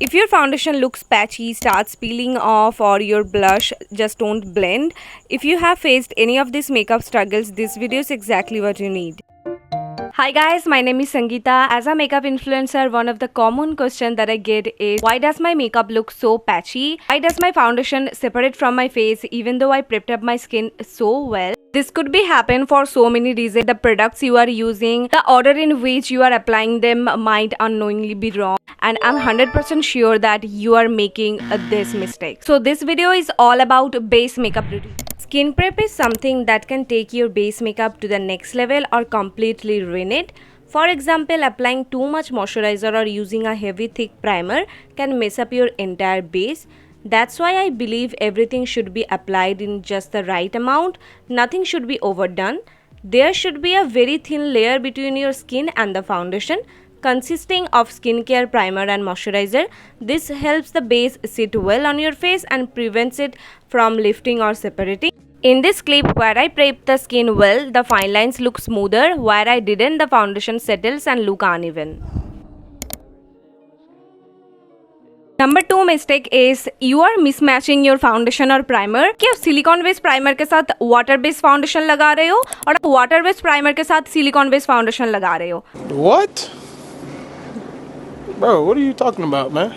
If your foundation looks patchy, starts peeling off, or your blush just don't blend, if you have faced any of these makeup struggles, this video is exactly what you need. Hi guys, my name is Sangeeta. As a makeup influencer, one of the common questions that I get is, why does my makeup look so patchy? Why does my foundation separate from my face even though I prepped up my skin so well? This could be happen for so many reasons. The products you are using, the order in which you are applying them might unknowingly be wrong, and I'm 100% sure that you are making this mistake. So this video is all about base makeup routine. Skin prep is something that can take your base makeup to the next level or completely ruin it. For example, applying too much moisturizer or using a heavy thick primer can mess up your entire base. That's why I believe everything should be applied in just the right amount. Nothing should be overdone. There should be a very thin layer between your skin and the foundation, consisting of skincare, primer and moisturizer. This helps the base sit well on your face and prevents it from lifting or separating. In this clip, where I prepped the skin well, the fine lines look smoother. Where I didn't, the foundation settles and look uneven. Number 2 mistake is you are mismatching your foundation और primer. कि आप silicon based primer के साथ water based foundation लगा रहे हो और आप वाटर बेस्ड प्राइमर के साथ सिलिकॉन बेस्ड फाउंडेशन लगा रहे हो. What? Bro, what are you talking about, man?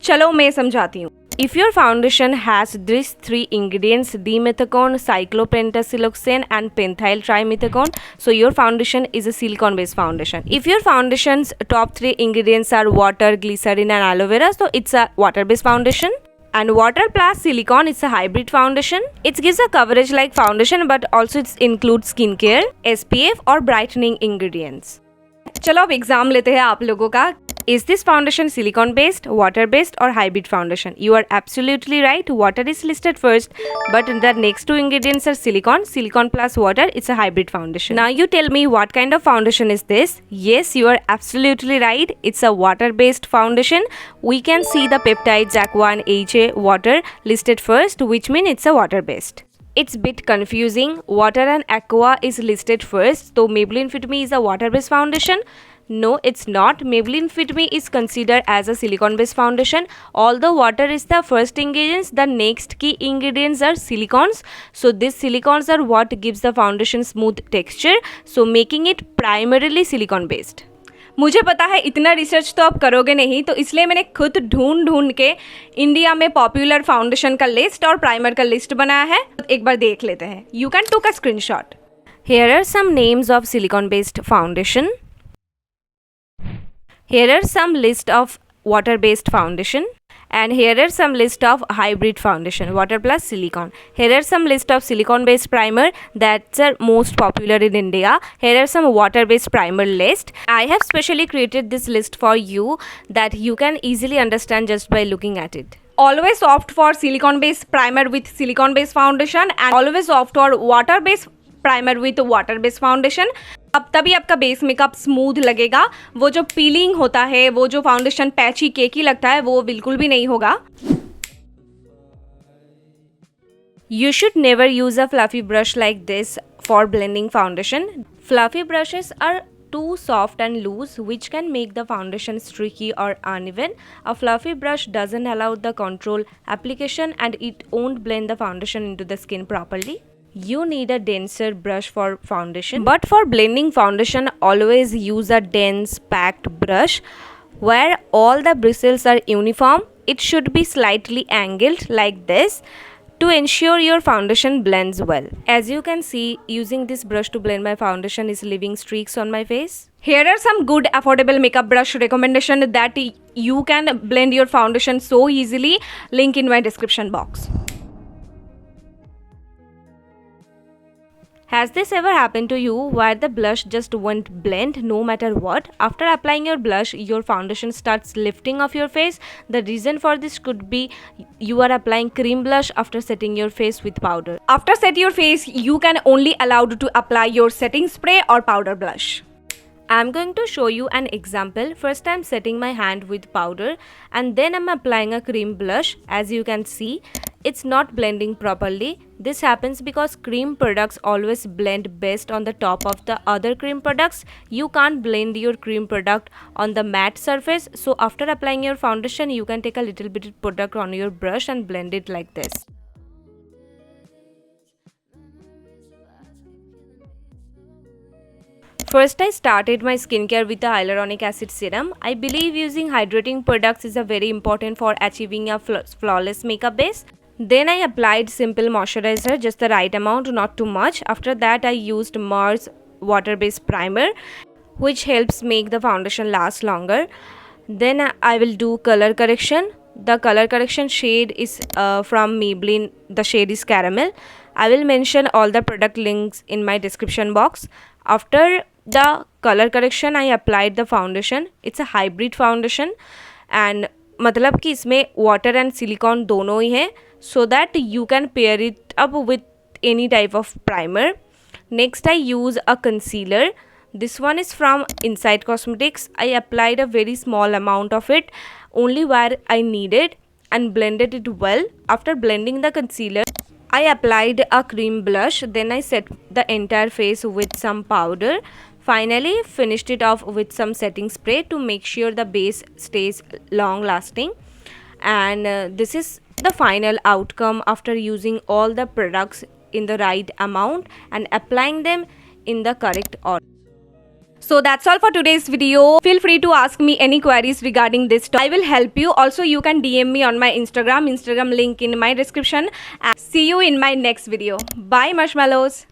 चलो मैं समझाती हूँ. If your foundation has these 3 ingredients, dimethicone, cyclopentasiloxane and pentyl trimethicone, so your foundation is a silicone based foundation. If your foundation's top 3 ingredients are water, glycerin and aloe vera, so it's a water based foundation. And water plus silicone, it's a hybrid foundation. It gives a coverage like foundation but also it includes skincare, SPF और brightening ingredients. चलो अब exam लेते हैं आप लोगों का. Is this foundation silicone based, water based or hybrid foundation? You are absolutely right. Water is listed first, but the next 2 ingredients are silicone. Silicone plus water, it's a hybrid foundation. Now you tell me, what kind of foundation is this? Yes, you are absolutely right. It's a water based foundation. We can see the peptides aqua and HA water listed first, which means it's a water based. It's bit confusing. Water and aqua is listed first, so Maybelline Fit Me is a water based foundation. No, it's not. Maybelline Fit Me is considered as a silicone based foundation. Although water is the first ingredients, the next key ingredients are silicones. So these silicones are what gives the foundation smooth texture, so making it primarily silicone based. मुझे पता है इतना research तो आप करोगे नहीं, तो इसलिए मैंने खुद ढूंढ के इंडिया में पॉपुलर फाउंडेशन का लिस्ट और प्राइमर का लिस्ट बनाया है. एक बार देख लेते हैं. You can take a screenshot. Here are some names of silicone based foundation. Here are some list of water based foundation, and here are some list of hybrid foundation, water plus silicone. Here are some list of silicone based primer that's are most popular in India. Here are some water based primer list. I have specially created this list for you that you can easily understand just by looking at it. Always opt for silicone based primer with silicone based foundation, and always opt for water based primer with water based foundation. अब तभी आपका base makeup smooth लगेगा. वो जो piling होता है, वो जो फाउंडेशन पैची केकी लगता है, वो बिल्कुल भी नहीं होगा. You should never use a fluffy brush like this for blending foundation. Fluffy brushes are too soft and loose, which can make the foundation streaky or uneven. A fluffy brush doesn't allow the control application and it won't blend the foundation into the skin properly. You need a denser brush for foundation, but for blending foundation, always use a dense packed brush where all the bristles are uniform. It should be slightly angled like this to ensure your foundation blends well. As you can see, using this brush to blend my foundation is leaving streaks on my face. Here are some good affordable makeup brush recommendation that you can blend your foundation so easily. Link in my description box. Has this ever happened to you where the blush just won't blend no matter what? After applying your blush, your foundation starts lifting off your face. The reason for this could be you are applying cream blush after setting your face with powder. After set your face, you can only allowed to apply your setting spray or powder blush. I'm going to show you an example. First I'm setting my hand with powder and then I'm applying a cream blush. As you can see, it's not blending properly. This happens because cream products always blend best on the top of the other cream products. You can't blend your cream product on the matte surface. So after applying your foundation, you can take a little bit of product on your brush and blend it like this. First, I started my skincare with the hyaluronic acid serum. I believe using hydrating products is a very important for achieving a flawless makeup base. Then I applied simple moisturizer, just the right amount, not too much. After that, I used Mars water-based primer, which helps make the foundation last longer. Then I will do color correction. The color correction shade is from Maybelline. The shade is Caramel. I will mention all the product links in my description box. After the color correction, I applied the foundation. It's a hybrid foundation and मतलब कि इसमें water and silicone दोनों ही है, so that you can pair it up with any type of primer. Next, I use a concealer. This one is from Inside Cosmetics. I applied a very small amount of it, only where I needed, and blended it well. After blending the concealer, I applied a cream blush. Then I set the entire face with some powder. Finally, finished it off with some setting spray to make sure the base stays long lasting. And this is the final outcome after using all the products in the right amount and applying them in the correct order. So that's all for today's video. Feel free to ask me any queries regarding this topic. I will help you. Also, you can DM me on my Instagram link in my description. And see you in my next video. Bye marshmallows.